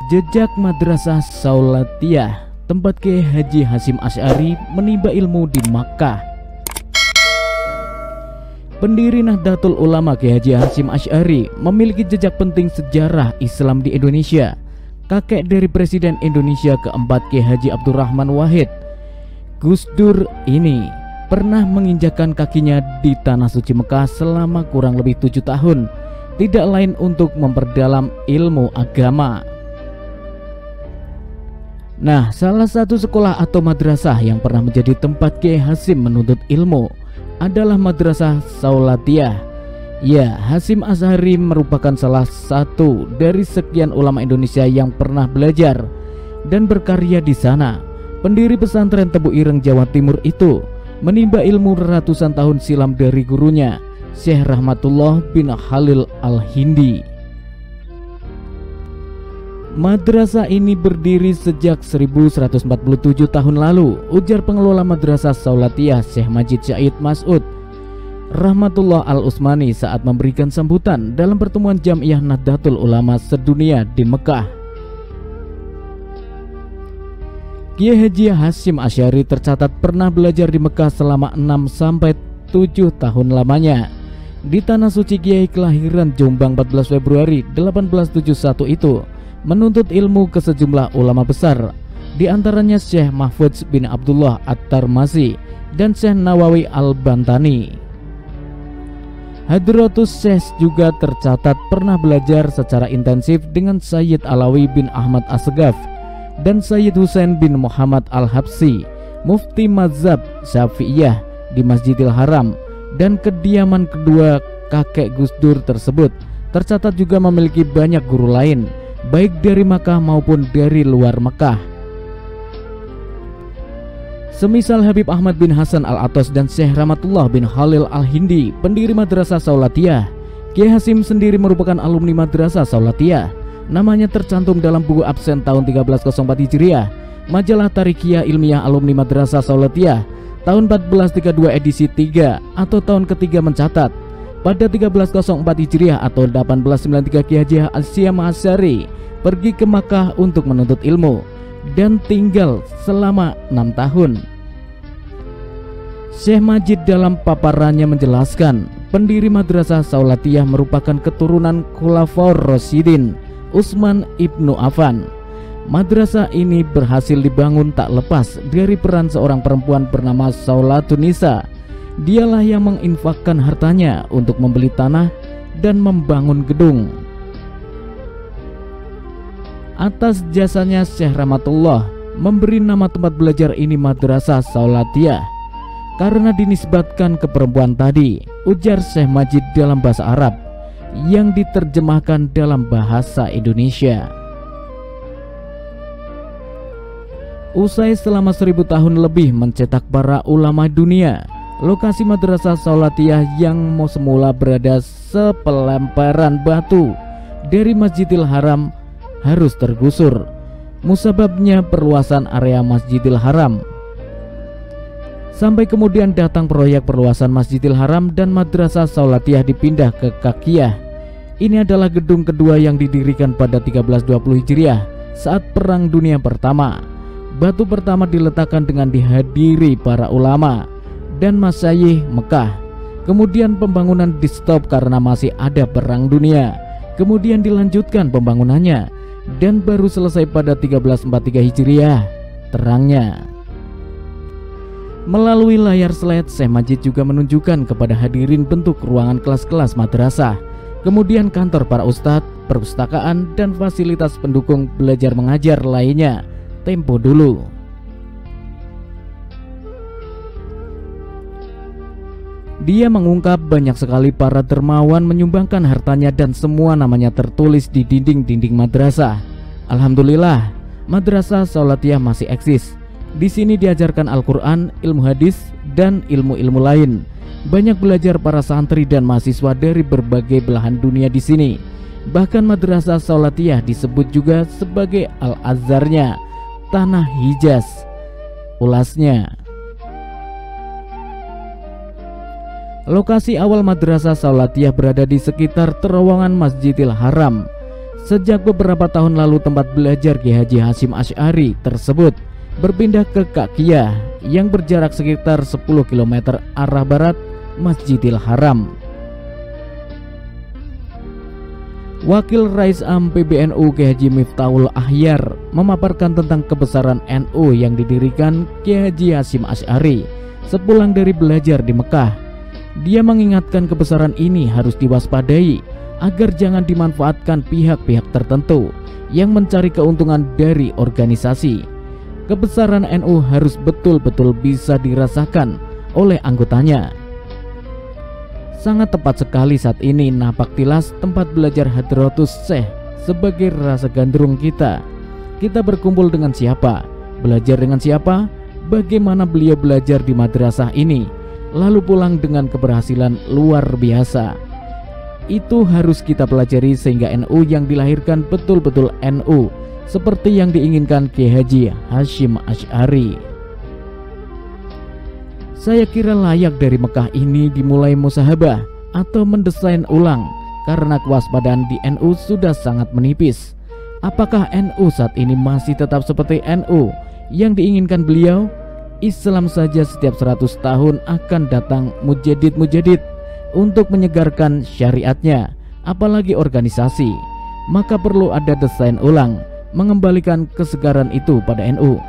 Jejak Madrasah Saulatiyah, tempat Kiai Haji Hasyim Asy'ari menimba ilmu di Makkah. Pendiri Nahdlatul Ulama Kiai Haji Hasyim Asy'ari memiliki jejak penting sejarah Islam di Indonesia. Kakek dari Presiden Indonesia keempat Kiai Haji Abdurrahman Wahid, Gus Dur ini pernah menginjakkan kakinya di Tanah Suci Mekah selama kurang lebih 7 tahun, tidak lain untuk memperdalam ilmu agama. Nah, salah satu sekolah atau madrasah yang pernah menjadi tempat Kiai Hasyim menuntut ilmu adalah Madrasah Saulatiyah. Ya, Hasyim Asy'ari merupakan salah satu dari sekian ulama Indonesia yang pernah belajar dan berkarya di sana. Pendiri pesantren Tebu Ireng, Jawa Timur itu menimba ilmu ratusan tahun silam dari gurunya, Syekh Rahmatullah bin Khalil Al-Hindi. Madrasah ini berdiri sejak 1147 tahun lalu, ujar pengelola Madrasah Saulatiyah Syekh Majid Syahid Mas'ud Rahmatullah Al-Utsmani saat memberikan sambutan dalam pertemuan Jamiah Nahdlatul Ulama sedunia di Mekah. Kiai Haji Hasyim Asy'ari tercatat pernah belajar di Mekah selama 6-7 tahun lamanya. Di Tanah Suci, Kiai kelahiran Jombang 14 Februari 1871 itu menuntut ilmu ke sejumlah ulama besar, di antaranya Syekh Mahfudz bin Abdullah At-Tarmasi dan Syekh Nawawi Al-Bantani. Hadratus Syekh juga tercatat pernah belajar secara intensif dengan Sayyid Alawi bin Ahmad As-Segaf dan Sayyid Husain bin Muhammad Al-Habsyi, mufti mazhab Syafi'iyah di Masjidil Haram, dan kediaman kedua kakek Gus Dur tersebut tercatat juga memiliki banyak guru lain, baik dari Makkah maupun dari luar Makkah. Semisal Habib Ahmad bin Hasan Al-Attas dan Syekh Rahmatullah bin Khalil Al-Hindi, pendiri Madrasah Saulatiyah, Kiai Hasyim sendiri merupakan alumni Madrasah Saulatiyah. Namanya tercantum dalam buku absen tahun 1304 Hijriah, majalah Tarikiyah Ilmiah Alumni Madrasah Saulatiyah tahun 1432 edisi 3 atau tahun ketiga mencatat pada 1304 Hijriah atau 1893 Kiai Haji Hasyim Asy'ari pergi ke Makkah untuk menuntut ilmu dan tinggal selama 6 tahun. Syekh Majid dalam paparannya menjelaskan, pendiri Madrasah Saulatiyah merupakan keturunan Khulafaur Rasyidin Utsman ibnu Affan. Madrasah ini berhasil dibangun tak lepas dari peran seorang perempuan bernama Saulatun Nisa. Dialah yang menginfakkan hartanya untuk membeli tanah dan membangun gedung. Atas jasanya Syekh Rahmatullah memberi nama tempat belajar ini Madrasah Saulatiyah karena dinisbatkan ke perempuan tadi, ujar Syekh Majid dalam bahasa Arab yang diterjemahkan dalam bahasa Indonesia. Usai selama 1000 tahun lebih mencetak para ulama dunia, lokasi Madrasah Saulatiyah yang semula berada sepelemparan batu dari Masjidil Haram harus tergusur. Musababnya perluasan area Masjidil Haram. Sampai kemudian datang proyek perluasan Masjidil Haram dan Madrasah Saulatiyah dipindah ke Kakiyah. Ini adalah gedung kedua yang didirikan pada 1320 Hijriah saat Perang Dunia Pertama. Batu pertama diletakkan dengan dihadiri para ulama dan masyayikh Mekah. Kemudian pembangunan di stop karena masih ada Perang Dunia. Kemudian dilanjutkan pembangunannya dan baru selesai pada 1343 Hijriah terangnya. Melalui layar slide, Syekh Majid juga menunjukkan kepada hadirin bentuk ruangan kelas-kelas madrasah, kemudian kantor para ustadz, perpustakaan, dan fasilitas pendukung belajar mengajar lainnya tempo dulu. Dia mengungkap banyak sekali para dermawan menyumbangkan hartanya dan semua namanya tertulis di dinding-dinding madrasah. Alhamdulillah, Madrasah Saulatiyah masih eksis. Di sini diajarkan Al-Quran, ilmu hadis, dan ilmu-ilmu lain. Banyak belajar para santri dan mahasiswa dari berbagai belahan dunia di sini. Bahkan Madrasah Saulatiyah disebut juga sebagai Al-Azharnya, Tanah Hijaz. Ulasnya, lokasi awal Madrasah Saulatiyah berada di sekitar terowongan Masjidil Haram. Sejak beberapa tahun lalu tempat belajar Kiai Haji Hasyim Asy'ari tersebut berpindah ke Kakiyah yang berjarak sekitar 10 km arah barat Masjidil Haram. Wakil Rais Am PBNU Kiai Haji Miftahul Ahyar memaparkan tentang kebesaran NU yang didirikan Kiai Haji Hasyim Asy'ari sepulang dari belajar di Mekah. Dia mengingatkan kebesaran ini harus diwaspadai agar jangan dimanfaatkan pihak-pihak tertentu yang mencari keuntungan dari organisasi. Kebesaran NU harus betul-betul bisa dirasakan oleh anggotanya. Sangat tepat sekali saat ini Napaktilas tempat belajar Hadratus Syekh sebagai rasa gandrung kita. Kita berkumpul dengan siapa? Belajar dengan siapa? Bagaimana beliau belajar di madrasah ini? Lalu pulang dengan keberhasilan luar biasa. Itu harus kita pelajari sehingga NU yang dilahirkan betul-betul NU seperti yang diinginkan Kiai Haji Hasyim Asy'ari. Saya kira layak dari Mekah ini dimulai musahabah atau mendesain ulang karena kewaspadaan di NU sudah sangat menipis. Apakah NU saat ini masih tetap seperti NU yang diinginkan beliau? Islam saja setiap 100 tahun akan datang mujadid-mujadid untuk menyegarkan syariatnya, apalagi organisasi. Maka perlu ada desain ulang, mengembalikan kesegaran itu pada NU.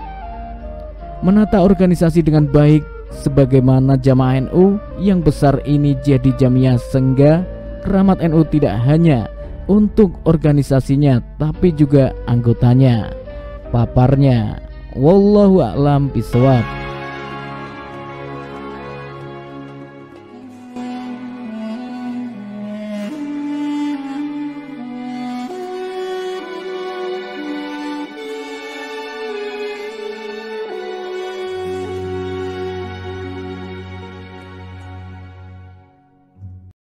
Menata organisasi dengan baik sebagaimana jamaah NU yang besar ini jadi jamiah, sehingga keramat NU tidak hanya untuk organisasinya tapi juga anggotanya. Paparnya wallahu a'lam bishawab.